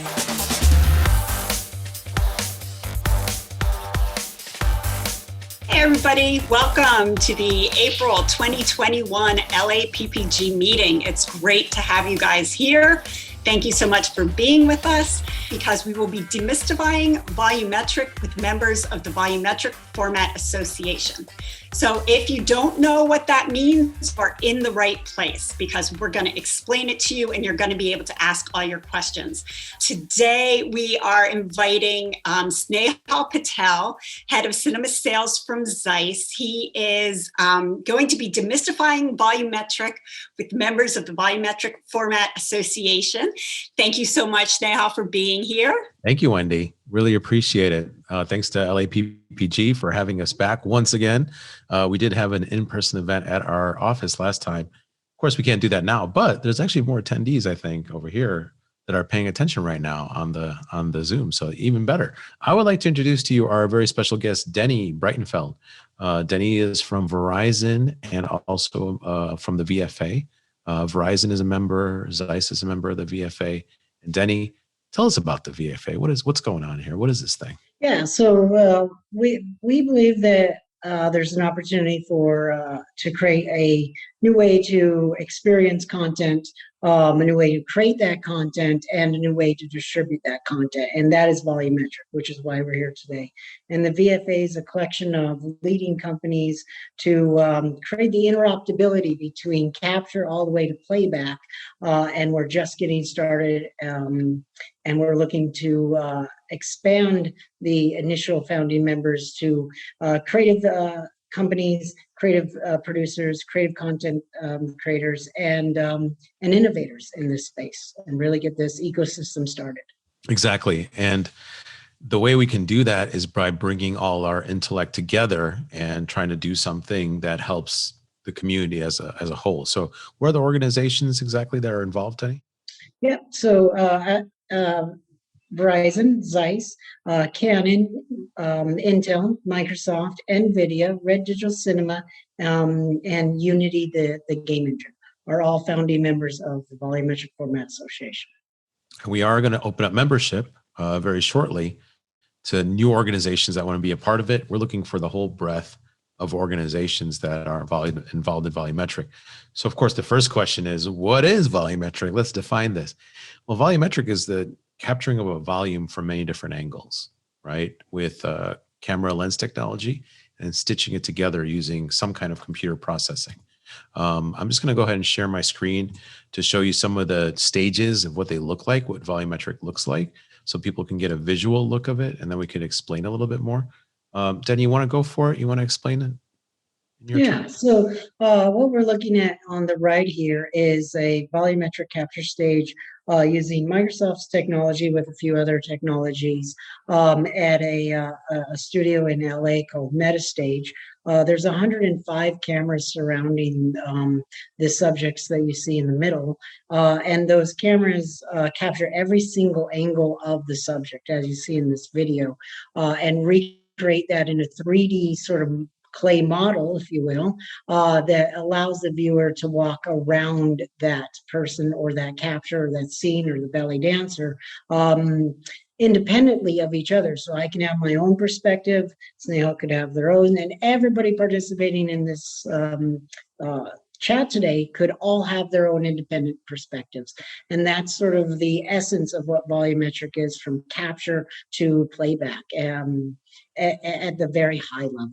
Hey everybody, welcome to the April 2021 LAPPG meeting. It's great to have you guys here. Thank you so much for being with us because we will be demystifying volumetric with members of the Volumetric Format Association. So if you don't know what that means, you're in the right place because we're going to explain it to you and you're going to be able to ask all your questions. Today, we are inviting Snehal Patel, Head of Cinema Sales from Zeiss. He is going to be demystifying volumetric with members of the Volumetric Format Association. Thank you so much, Snehal, for being here. Thank you, Wendy. Really appreciate it. Thanks to LAPPG for having us back once again. We did have an in-person event at our office last time. Of course, we can't do that now, but there's actually more attendees, I think, over here that are paying attention right now on the Zoom. So even better. I would like to introduce to you our very special guest, Denny Breitenfeld. Denny is from Verizon and also from the VFA. Verizon is a member, Zeiss is a member of the VFA. And Denny, tell us about the VFA. What's going on here? What is this thing? Yeah, so we believe that there's an opportunity to create a new way to experience content, a new way to create that content, and a new way to distribute that content. And that is volumetric, which is why we're here today. And the VFA is a collection of leading companies to create the interoperability between capture all the way to playback. And we're just getting started, and we're looking to expand the initial founding members to creative companies, creative producers, creative content creators, and innovators in this space, and really get this ecosystem started. Exactly. And the way we can do that is by bringing all our intellect together and trying to do something that helps the community as a whole. So where are the organizations exactly that are involved, Denny? Yeah, so Verizon, Zeiss, Canon, Intel, Microsoft, NVIDIA, Red Digital Cinema, and Unity, the game engine, are all founding members of the Volumetric Format Association. We are going to open up membership very shortly to new organizations that want to be a part of it. We're looking for the whole breadth of organizations that are involved in volumetric. So of course, the first question is, what is volumetric? Let's define this. Well, volumetric is the capturing of a volume from many different angles, right? With camera lens technology and stitching it together using some kind of computer processing. I'm just going to go ahead and share my screen to show you some of the stages of what they look like, what volumetric looks like, so people can get a visual look of it, and then we can explain a little bit more. Denny, you want to go for it? You want to explain it? Yeah, so what we're looking at on the right here is a volumetric capture stage using Microsoft's technology with a few other technologies at a studio in LA called MetaStage. There's 105 cameras surrounding the subjects that you see in the middle, and those cameras capture every single angle of the subject, as you see in this video, and recreate that in a 3D sort of clay model, if you will, that allows the viewer to walk around that person or that capture or that scene or the belly dancer independently of each other. So I can have my own perspective, Snehal could have their own, and everybody participating in this chat today could all have their own independent perspectives. And that's sort of the essence of what volumetric is, from capture to playback at the very high level.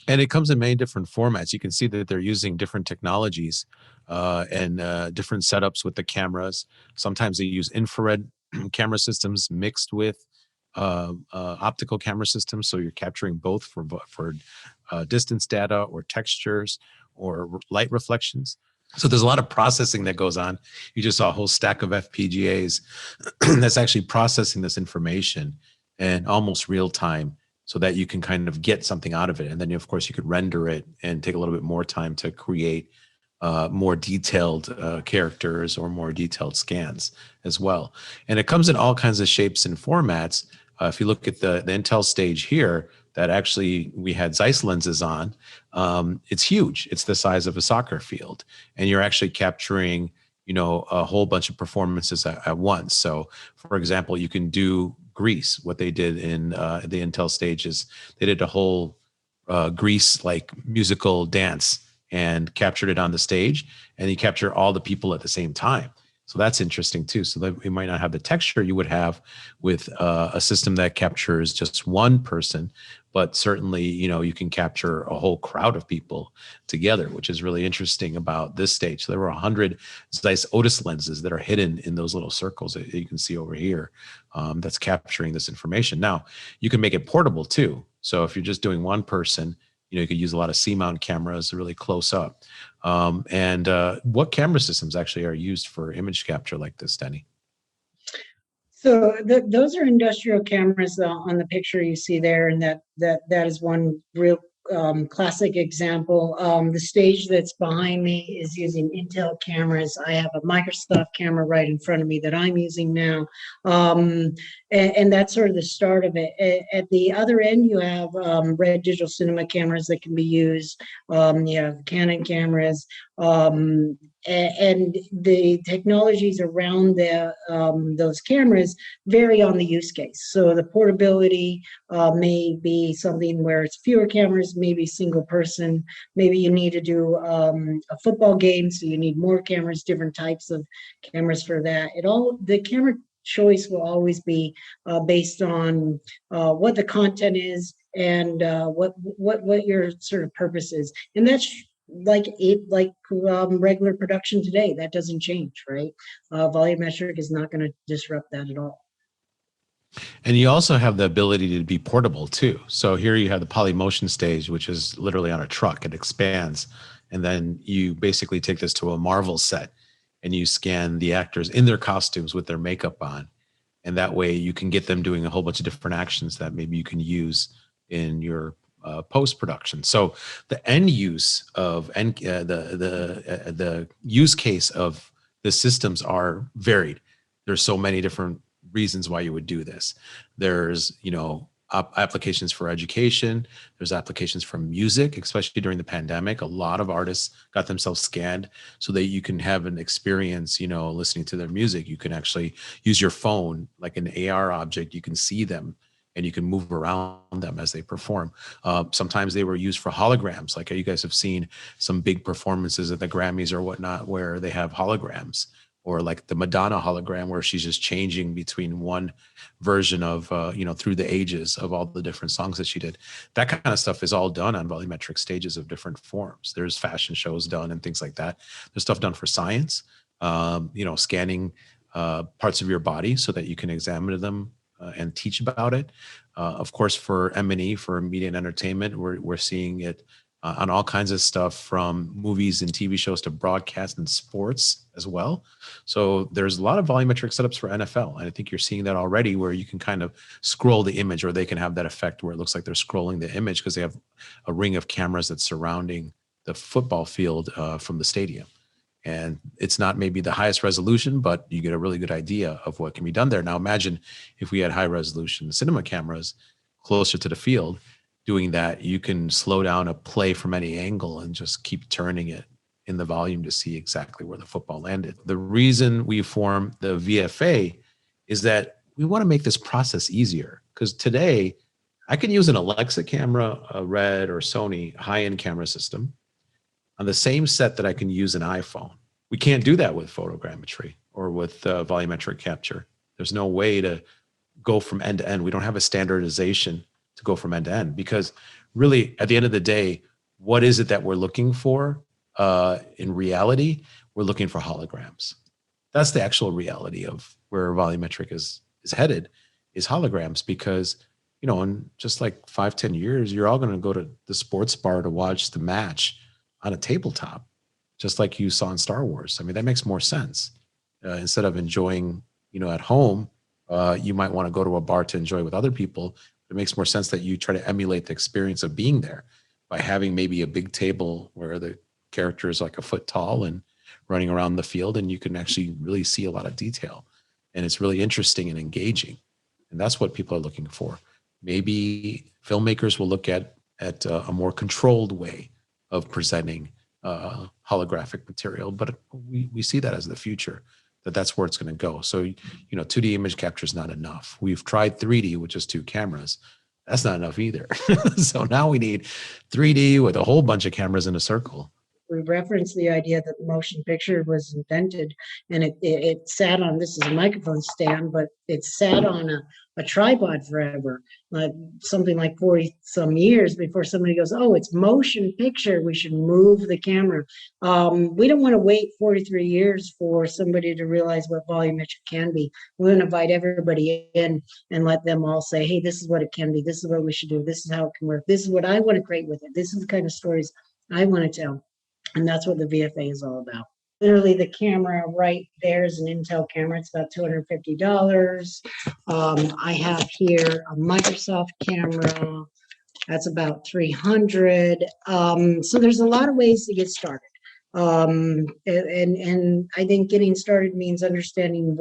And it comes in many different formats. You can see that they're using different technologies and different setups with the cameras. Sometimes they use infrared camera systems mixed with optical camera systems. So you're capturing both for distance data or textures or light reflections. So there's a lot of processing that goes on. You just saw a whole stack of FPGAs that's actually processing this information in almost real time, so that you can kind of get something out of it. And then, of course, you could render it and take a little bit more time to create more detailed characters or more detailed scans as well. And it comes in all kinds of shapes and formats. If you look at the Intel stage here, that actually we had Zeiss lenses on, it's huge. It's the size of a soccer field. And you're actually capturing a whole bunch of performances at once. So for example, you can do Grease. What they did in the Intel stage is they did a whole Grease like musical dance and captured it on the stage, and you capture all the people at the same time. So that's interesting too. So that we might not have the texture you would have with a system that captures just one person, but certainly, you can capture a whole crowd of people together, which is really interesting about this stage. So there were 100 Zeiss Otis lenses that are hidden in those little circles that you can see over here, that's capturing this information. Now, you can make it portable too. So if you're just doing one person, you could use a lot of C-mount cameras really close up. And what camera systems actually are used for image capture like this, Denny? So those are industrial cameras on the picture you see there, and that is one real classic example. The stage that's behind me is using Intel cameras. I have a Microsoft camera right in front of me that I'm using now. And that's sort of the start of it. At the other end, you have red digital cinema cameras that can be used. You have Canon cameras. And the technologies around those cameras vary on the use case. So the portability may be something where it's fewer cameras, maybe single person. Maybe you need to do a football game, so you need more cameras, different types of cameras for that. The camera choice will always be based on what the content is and what your sort of purpose is, and that's like regular production today. That doesn't change, right? Volumetric is not going to disrupt that at all. And you also have the ability to be portable too. So here you have the polymotion stage, which is literally on a truck. It expands. And then you basically take this to a Marvel set and you scan the actors in their costumes with their makeup on. And that way you can get them doing a whole bunch of different actions that maybe you can use in your post-production. So the end use of the use case of the systems are varied. There's so many different reasons why you would do this. There's, applications for education. There's applications for music, especially during the pandemic. A lot of artists got themselves scanned so that you can have an experience, listening to their music. You can actually use your phone like an AR object. You can see them and you can move around them as they perform. Sometimes they were used for holograms. Like you guys have seen some big performances at the Grammys or whatnot, where they have holograms, or like the Madonna hologram, where she's just changing between one version of, through the ages of all the different songs that she did. That kind of stuff is all done on volumetric stages of different forms. There's fashion shows done and things like that. There's stuff done for science, scanning parts of your body so that you can examine them and teach about it. Of course, for M&E, for media and entertainment, we're seeing it on all kinds of stuff, from movies and TV shows to broadcast and sports as well. So there's a lot of volumetric setups for NFL. And I think you're seeing that already, where you can kind of scroll the image, or they can have that effect where it looks like they're scrolling the image because they have a ring of cameras that's surrounding the football field from the stadium. And it's not maybe the highest resolution, but you get a really good idea of what can be done there. Now imagine if we had high resolution cinema cameras closer to the field. Doing that, you can slow down a play from any angle and just keep turning it in the volume to see exactly where the football landed. The reason we form the VFA is that we want to make this process easier, because today I can use an Alexa camera, a Red or Sony high-end camera system on the same set that I can use an iPhone. We can't do that with photogrammetry or with volumetric capture. There's no way to go from end to end. We don't have a standardization to go from end to end, because really at the end of the day, what is it that we're looking for? In reality, we're looking for holograms. That's the actual reality of where volumetric is headed, is holograms, because, in just like 5-10 years, you're all going to go to the sports bar to watch the match on a tabletop, just like you saw in Star Wars. I mean, that makes more sense. Instead of enjoying, at home, you might want to go to a bar to enjoy with other people. It makes more sense that you try to emulate the experience of being there by having maybe a big table where the character is like a foot tall and running around the field, and you can actually really see a lot of detail. And it's really interesting and engaging. And that's what people are looking for. Maybe filmmakers will look at a more controlled way of presenting holographic material, but we see that as the future, that's where it's going to go. So, 2D image capture is not enough. We've tried 3D, which is 2 cameras. That's not enough either. So now we need 3D with a whole bunch of cameras in a circle. We referenced the idea that the motion picture was invented, and it sat on, this is a microphone stand, but it sat on a tripod forever, like something like 40 some years before somebody goes, oh, it's motion picture, we should move the camera. We don't want to wait 43 years for somebody to realize what volumetric can be. We want to invite everybody in and let them all say, hey, this is what it can be, this is what we should do, this is how it can work, this is what I want to create with it, this is the kind of stories I want to tell. And that's what the VFA is all about. Literally, the camera right there is an Intel camera. It's about $250. I have here a Microsoft camera. That's about $300. So there's a lot of ways to get started. And I think getting started means understanding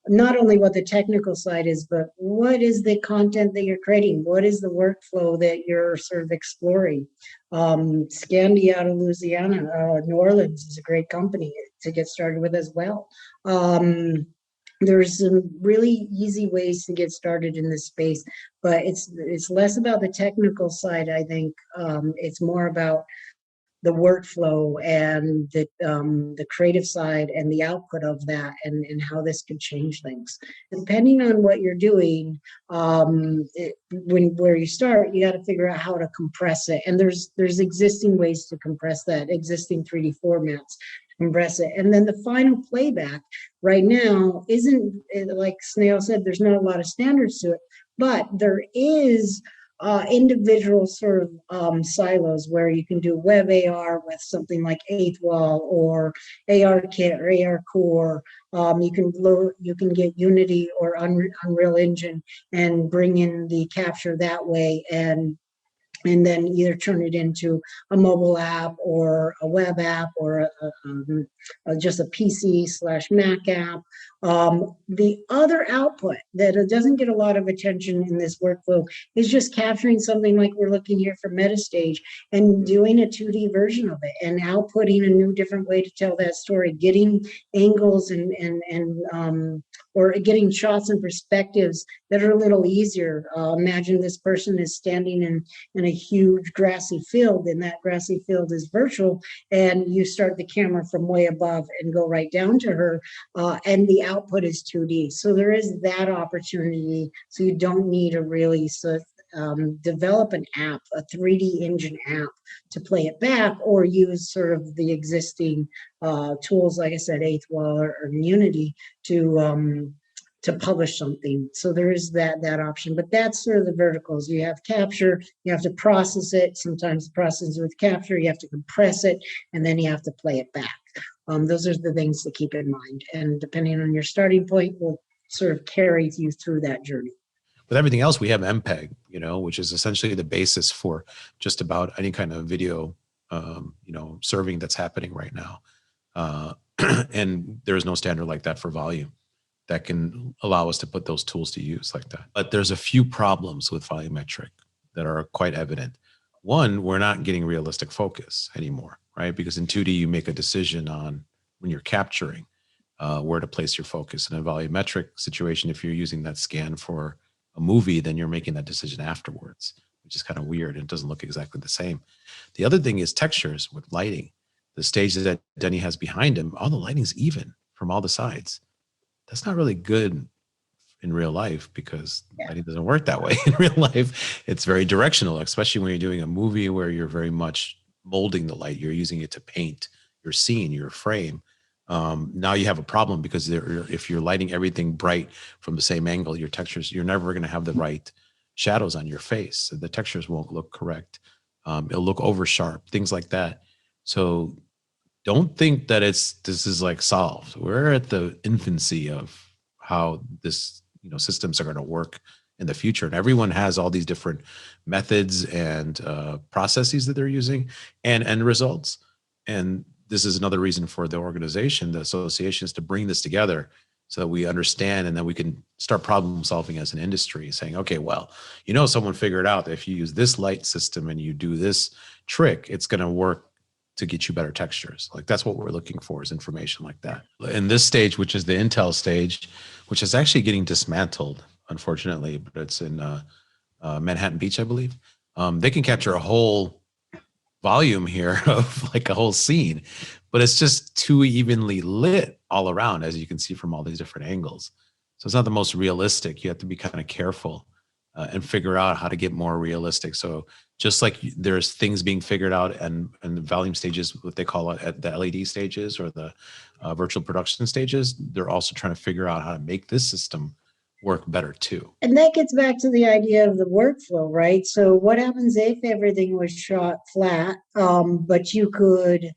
not only what the technical side is, but what is the content that you're creating? What is the workflow that you're sort of exploring? Scandy out of Louisiana, New Orleans is a great company to get started with as well. There's some really easy ways to get started in this space, but it's less about the technical side, I think. It's more about the workflow and the creative side and the output of that, and how this could change things. Depending on what you're doing, where you start, you got to figure out how to compress it. And there's existing ways to compress that, existing 3D formats, compress it. And then the final playback right now isn't, like Snehal said, there's not a lot of standards to it, but there is individual sort of silos where you can do web AR with something like Eighth Wall or ARKit or ARCore. You can get Unity or Unreal Engine and bring in the capture that way, and then either turn it into a mobile app or a web app or just a PC/Mac app. The other output that doesn't get a lot of attention in this workflow is just capturing something like we're looking here for Metastage and doing a 2D version of it and outputting a new different way to tell that story, getting angles or getting shots and perspectives that are a little easier. Imagine this person is standing in a huge grassy field, and that grassy field is virtual, and you start the camera from way above and go right down to her, and the output is 2D. So there is that opportunity. So you don't need to really develop an app, a 3D engine app, to play it back, or use sort of the existing tools, like I said, Eighth Wall or Unity, to publish something. So there is that option, but that's sort of the verticals. You have capture, you have to process it. Sometimes the process with capture, you have to compress it, and then you have to play it back. Those are the things to keep in mind. And depending on your starting point, will sort of carry you through that journey. With everything else, we have MPEG, which is essentially the basis for just about any kind of video, serving that's happening right now. And there is no standard like that for volume that can allow us to put those tools to use like that. But there's a few problems with volumetric that are quite evident. One, we're not getting realistic focus anymore, right? Because in 2D, you make a decision on when you're capturing where to place your focus. In a volumetric situation, if you're using that scan for a movie, then you're making that decision afterwards, which is kind of weird and it doesn't look exactly the same. The other thing is textures with lighting. The stage that Denny has behind him, all the lighting's even from all the sides. That's not really good in real life because lighting doesn't work that way in real life. It's very directional, especially when you're doing a movie where you're very much molding the light. You're using it to paint your scene, your frame. Now you have a problem because if you're lighting everything bright from the same angle, your textures, you're never going to have the right shadows on your face. So the textures won't look correct. It'll look over sharp, things like that. So don't think that this is like solved. We're at the infancy of how this, systems are going to work in the future. And everyone has all these different methods and processes that they're using and end results. And this is another reason for the organization, the associations, to bring this together so that we understand and then we can start problem solving as an industry, saying, okay, well, someone figured out that if you use this light system and you do this trick, it's going to work to get you better textures. Like that's what we're looking for, is information like that. In this stage, which is the Intel stage, which is actually getting dismantled, unfortunately, but it's in Manhattan Beach, I believe. They can capture a whole volume here of like a whole scene, but it's just too evenly lit all around, as you can see from all these different angles. So it's not the most realistic. You have to be kind of careful and figure out how to get more realistic. So just like there's things being figured out and the volume stages, what they call it at the LED stages or the virtual production stages, they're also trying to figure out how to make this system work better too. And that gets back to the idea of the workflow, right? So what happens if everything was shot flat, but you could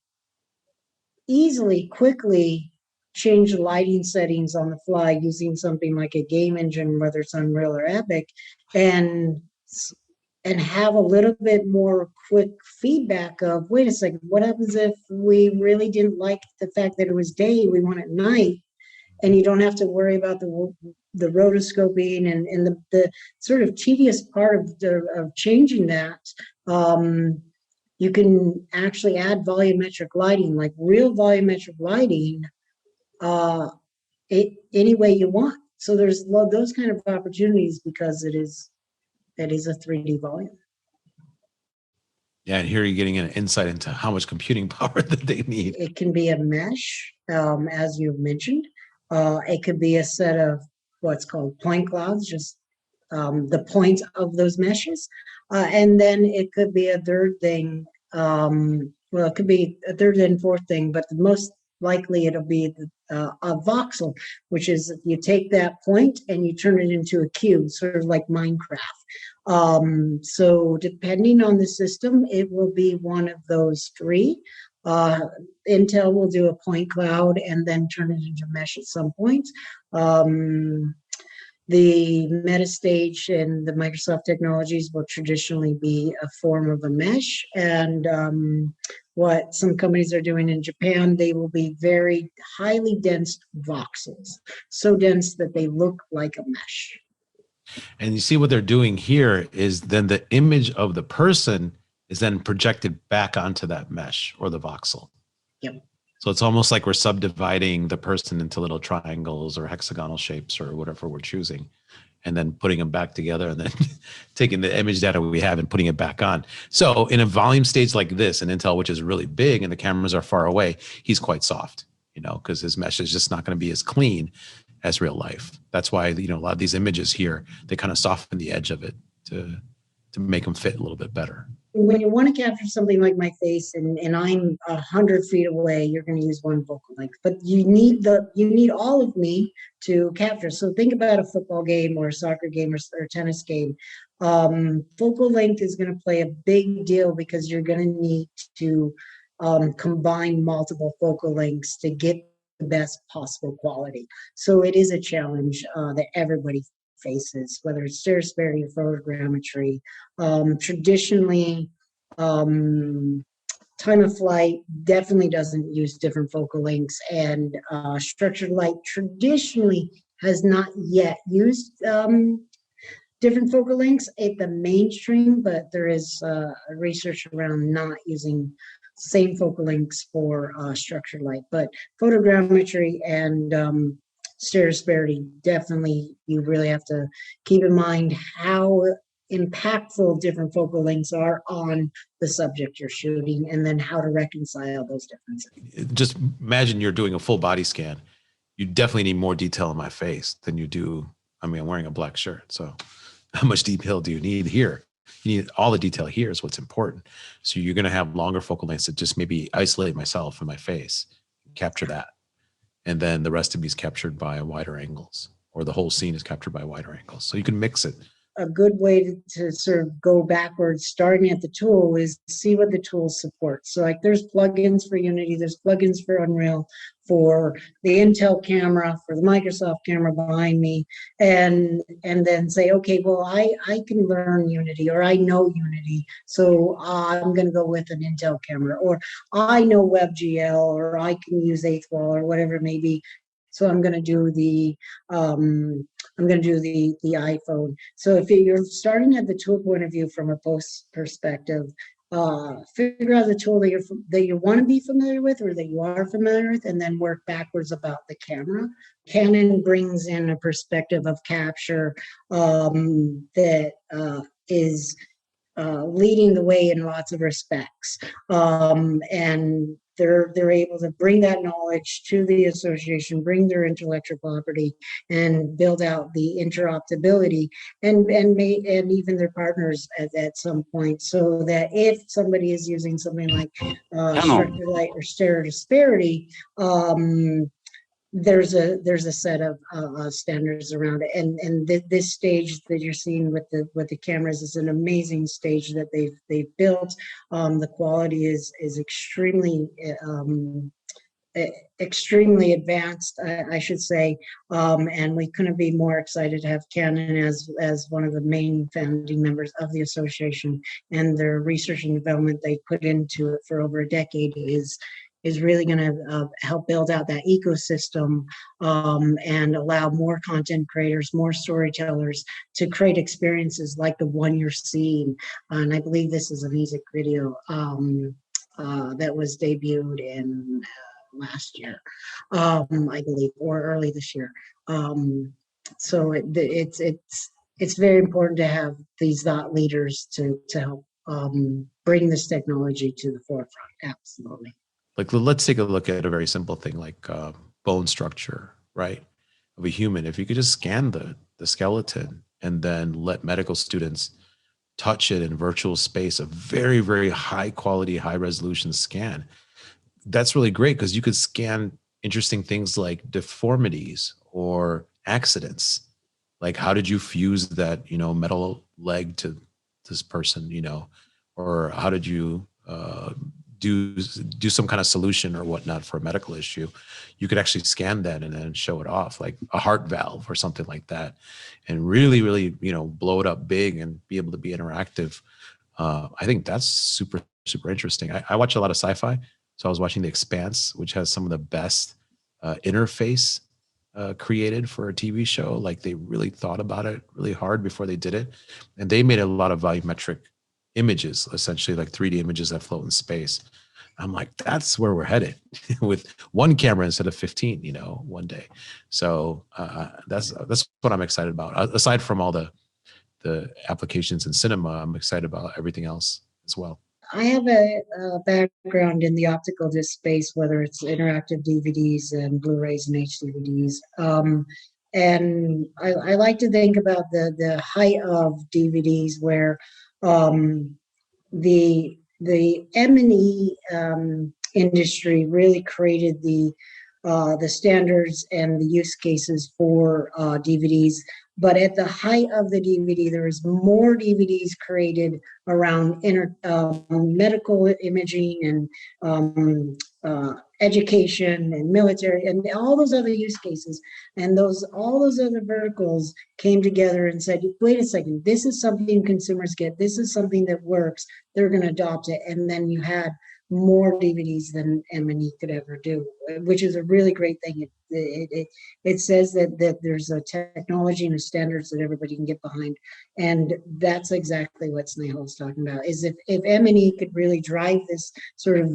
easily, quickly change the lighting settings on the fly using something like a game engine, whether it's Unreal or Epic, and have a little bit more quick feedback of, wait a second, what happens if we really didn't like the fact that it was day, we want it night, and you don't have to worry about the rotoscoping and the sort of tedious part of changing that. You can actually add volumetric lighting, like real volumetric lighting, any way you want. So there's those kind of opportunities because it is a 3D volume. Yeah, and here you're getting an insight into how much computing power that they need. It can be a mesh, as you've mentioned. It could be a set of what's called point clouds, just the points of those meshes. And then it could be a third thing. Well, it could be a third and fourth thing, but the most likely it'll be a voxel, which is you take that point and you turn it into a cube, sort of like Minecraft. So depending on the system, it will be one of those three. Intel will do a point cloud and then turn it into mesh at some point. The Metastage and the Microsoft technologies will traditionally be a form of a mesh. And what some companies are doing in Japan, they will be very highly dense voxels, so dense that they look like a mesh. And you see what they're doing here is then the image of the person is then projected back onto that mesh or the voxel. Yep. So it's almost like we're subdividing the person into little triangles or hexagonal shapes or whatever we're choosing, and then putting them back together and then taking the image data we have and putting it back on. So in a volume stage like this, in Intel, which is really big and the cameras are far away, he's quite soft, because his mesh is just not going to be as clean as real life. That's why, a lot of these images here, they kind of soften the edge of it to make them fit a little bit better. When you want to capture something like my face and I'm 100 feet away, you're going to use one focal length, but you need all of me to capture. So think about a football game or a soccer game or a tennis game. Focal length is going to play a big deal because you're going to need to combine multiple focal lengths to get the best possible quality. So it is a challenge that everybody faces, whether it's stereospheric or photogrammetry. Traditionally, time of flight definitely doesn't use different focal lengths, and structured light traditionally has not yet used different focal lengths at the mainstream, but there is research around not using same focal lengths for structured light. But photogrammetry and stereospheric, definitely you really have to keep in mind how impactful different focal lengths are on the subject you're shooting, and then how to reconcile those differences. Just imagine you're doing a full body scan. You definitely need more detail in my face than you do. I'm wearing a black shirt, so how much detail do you need here? You need all the detail here is what's important. So you're going to have longer focal lengths that just maybe isolate myself and my face, capture that. And then the rest of me is captured by wider angles, or the whole scene is captured by wider angles. So you can mix it. A good way to sort of go backwards, starting at the tool, is see what the tool supports. So like there's plugins for Unity, there's plugins for Unreal, for the Intel camera, for the Microsoft camera behind me, and then say, okay, well, I can learn Unity, or I know Unity, so I'm going to go with an Intel camera, or I know WebGL, or I can use Eighth Wall, or whatever it may be. So I'm going to do the iPhone. So if you're starting at the tool point of view from a post perspective, figure out the tool that you want to be familiar with or that you are familiar with, and then work backwards about the camera. Canon brings in a perspective of capture that is leading the way in lots of respects, and they're able to bring that knowledge to the association, bring their intellectual property, and build out the interoperability, and even their partners at some point, so that if somebody is using something like structure light or stereo disparity, there's a set of standards around it, and this stage that you're seeing with the cameras is an amazing stage that they've built. The quality is extremely extremely advanced, I should say, and we couldn't be more excited to have Canon as one of the main founding members of the association, and their research and development they put into it for over a decade is really going to help build out that ecosystem, and allow more content creators, more storytellers to create experiences like the one you're seeing. And I believe this is a music video that was debuted in last year, I believe, or early this year. So it's very important to have these thought leaders to help bring this technology to the forefront. Absolutely. Like, let's take a look at a very simple thing like bone structure, right, of a human. If you could just scan the skeleton and then let medical students touch it in virtual space, a very, very high quality, high resolution scan, that's really great, because you could scan interesting things like deformities or accidents. Like, how did you fuse that, metal leg to this person, or how did you do some kind of solution or whatnot for a medical issue? You could actually scan that and then show it off, like a heart valve or something like that, and really, really, blow it up big and be able to be interactive. I think that's super, super interesting. I watch a lot of sci-fi. So I was watching The Expanse, which has some of the best interface created for a TV show. Like, they really thought about it really hard before they did it. And they made a lot of volumetric images, essentially like 3D images that float in space. I'm like, that's where we're headed with one camera instead of 15, one day. So that's what I'm excited about. Aside from all the applications in cinema, I'm excited about everything else as well. I have a background in the optical disc space, whether it's interactive DVDs and Blu-rays and HDVDs. And I like to think about the height of DVDs, where the M&E industry really created the standards and the use cases for DVDs. But at the height of the DVD, there was more DVDs created around medical imaging and education and military and all those other use cases. And all those other verticals came together and said, wait a second, this is something consumers get. This is something that works. They're going to adopt it. And then you had more DVDs than M&E could ever do, which is a really great thing. It says that there's a technology and a standards that everybody can get behind, and that's exactly what Snehal is talking about. Is if M&E could really drive this sort of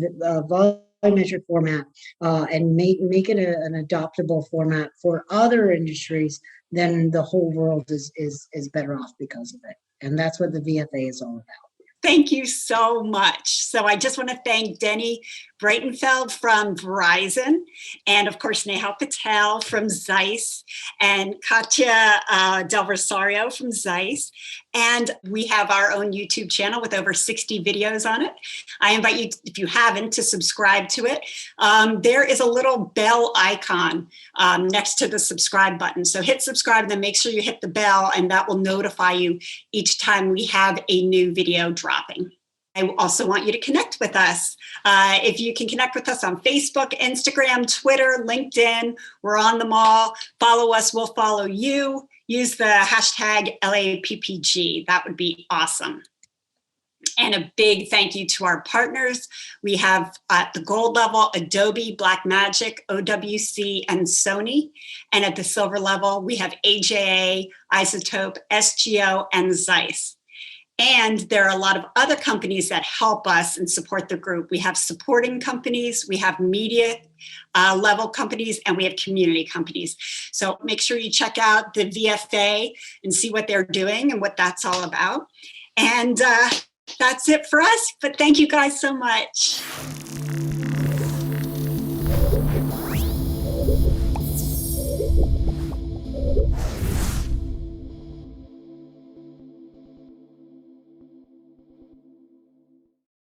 volumetric format and make it an adoptable format for other industries, then the whole world is better off because of it, and that's what the VFA is all about. Thank you so much. So I just want to thank Denny Breitenfeld from Verizon, and of course, Snehal Patel from Zeiss, and Katya Del Rosario from Zeiss. And we have our own YouTube channel with over 60 videos on it. I invite you, if you haven't, to subscribe to it. There is a little bell icon next to the subscribe button. So hit subscribe, then make sure you hit the bell, and that will notify you each time we have a new video dropping. I also want you to connect with us. If you can connect with us on Facebook, Instagram, Twitter, LinkedIn, we're on them all. Follow us, we'll follow you. Use the hashtag LAPPG. That would be awesome. And a big thank you to our partners. We have at the gold level, Adobe, Blackmagic, OWC, and Sony. And at the silver level, we have AJA, Isotope, SGO, and Zeiss. And there are a lot of other companies that help us and support the group. We have supporting companies, we have media level companies, and we have community companies. So make sure you check out the VFA and see what they're doing and what that's all about. And that's it for us. But thank you guys so much.